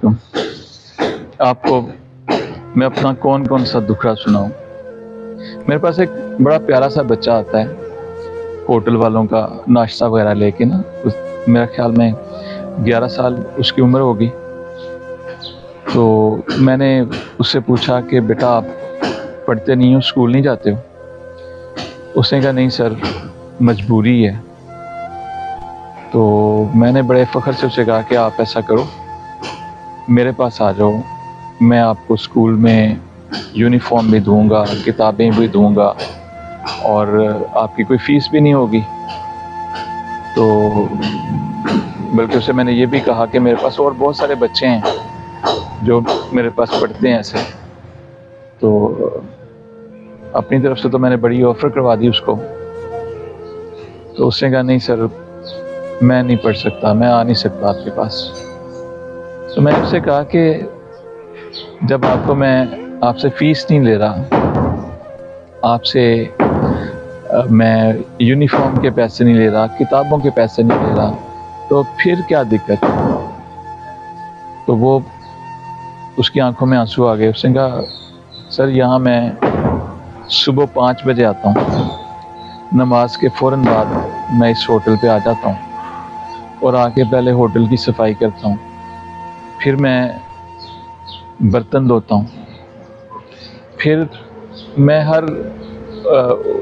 तुम आपको मैं अपना कौन कौन सा दुखड़ा सुनाऊं। मेरे पास एक बड़ा प्यारा सा बच्चा आता है होटल वालों का नाश्ता वगैरह लेके ना, मेरा ख्याल में 11 साल उसकी उम्र होगी। तो मैंने उससे पूछा कि बेटा आप पढ़ते नहीं हो, स्कूल नहीं जाते हो? उसने कहा नहीं सर, मजबूरी है। तो मैंने बड़े फ़ख्र से उसे कहा कि आप ऐसा करो, मेरे पास आ जाओ, मैं आपको स्कूल में यूनिफॉर्म भी दूंगा, किताबें भी दूंगा और आपकी कोई फ़ीस भी नहीं होगी। तो बल्कि उसे मैंने ये भी कहा कि मेरे पास और बहुत सारे बच्चे हैं जो मेरे पास पढ़ते हैं ऐसे। तो अपनी तरफ से तो मैंने बड़ी ऑफ़र करवा दी उसको। तो उसने कहा नहीं सर, मैं नहीं पढ़ सकता, मैं आ नहीं सकता आपके पास। तो मैंने उससे कहा कि जब आपसे फ़ीस नहीं ले रहा, आपसे मैं यूनिफॉर्म के पैसे नहीं ले रहा, किताबों के पैसे नहीं ले रहा, तो फिर क्या दिक्कत है? तो वो उसकी आंखों में आंसू आ गए। उसने कहा सर यहाँ मैं सुबह 5 बजे आता हूँ, नमाज के फ़ौरन बाद मैं इस होटल पे आ जाता हूँ और आके पहले होटल की सफाई करता हूँ, फिर मैं बर्तन धोता हूँ, फिर मैं हर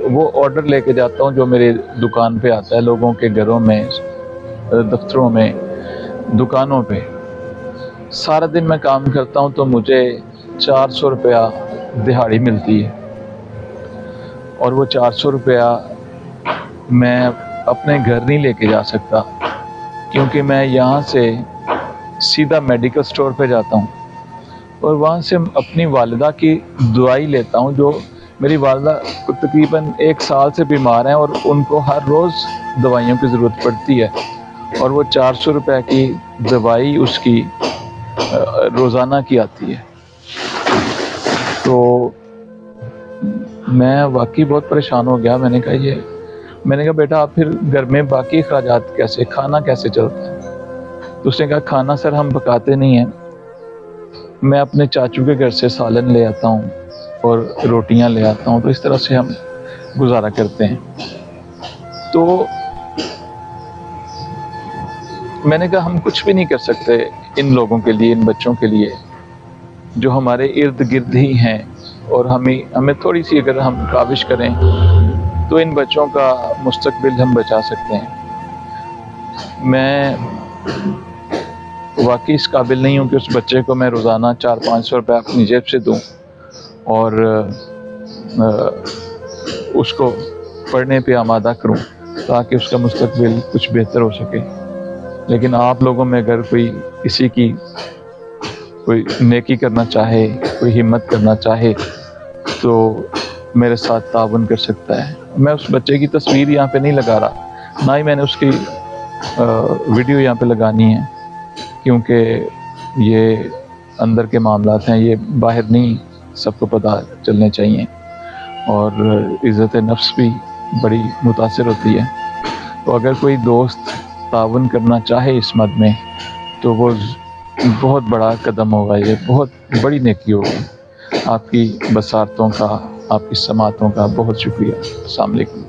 वो ऑर्डर लेके जाता हूँ जो मेरे दुकान पे आता है, लोगों के घरों में, दफ्तरों में, दुकानों पे। सारा दिन मैं काम करता हूँ तो मुझे 400 रुपया दिहाड़ी मिलती है और वो 400 रुपया मैं अपने घर नहीं लेके जा सकता, क्योंकि मैं यहाँ से सीधा मेडिकल स्टोर पे जाता हूँ और वहाँ से अपनी वालिदा की दवाई लेता हूँ। जो मेरी वालिदा तकरीबन 1 साल से बीमार हैं और उनको हर रोज़ दवाइयों की ज़रूरत पड़ती है और वो 400 रुपये की दवाई उसकी रोज़ाना की आती है। तो मैं वाकई बहुत परेशान हो गया। मैंने कहा बेटा आप फिर घर में बाकी अखराजात कैसे, खाना कैसे चलता है? तो उसने कहा खाना सर हम पकाते नहीं हैं, मैं अपने चाचू के घर से सालन ले आता हूँ और रोटियां ले आता हूँ, तो इस तरह से हम गुजारा करते हैं। तो मैंने कहा हम कुछ भी नहीं कर सकते इन लोगों के लिए, इन बच्चों के लिए जो हमारे इर्द गिर्द ही हैं, और हमें थोड़ी सी अगर हम काविश करें तो इन बच्चों का मुस्तकबिल हम बचा सकते हैं। मैं वाकई इस काबिल नहीं हूँ कि उस बच्चे को मैं रोज़ाना 400-500 रुपये अपनी जेब से दूँ और उसको पढ़ने पे आमादा करूँ ताकि उसका मुस्तकबिल कुछ बेहतर हो सके। लेकिन आप लोगों में अगर कोई किसी की कोई नेकी करना चाहे, कोई हिम्मत करना चाहे, तो मेरे साथ ताउन कर सकता है। मैं उस बच्चे की तस्वीर यहाँ पे नहीं लगा रहा, ना ही मैंने उसकी वीडियो यहाँ पे लगानी है, क्योंकि ये अंदर के मामलात हैं, ये बाहर नहीं सबको पता चलने चाहिए और इज़्ज़त नफ्स भी बड़ी मुतासिर होती है। तो अगर कोई दोस्त ताउन करना चाहे इस मद में, तो वो बहुत बड़ा कदम होगा, ये बहुत बड़ी नेकी होगी। आपकी बसारतों का, आपकी समातों का बहुत शुक्रिया। अस्सलाम वालेकुम।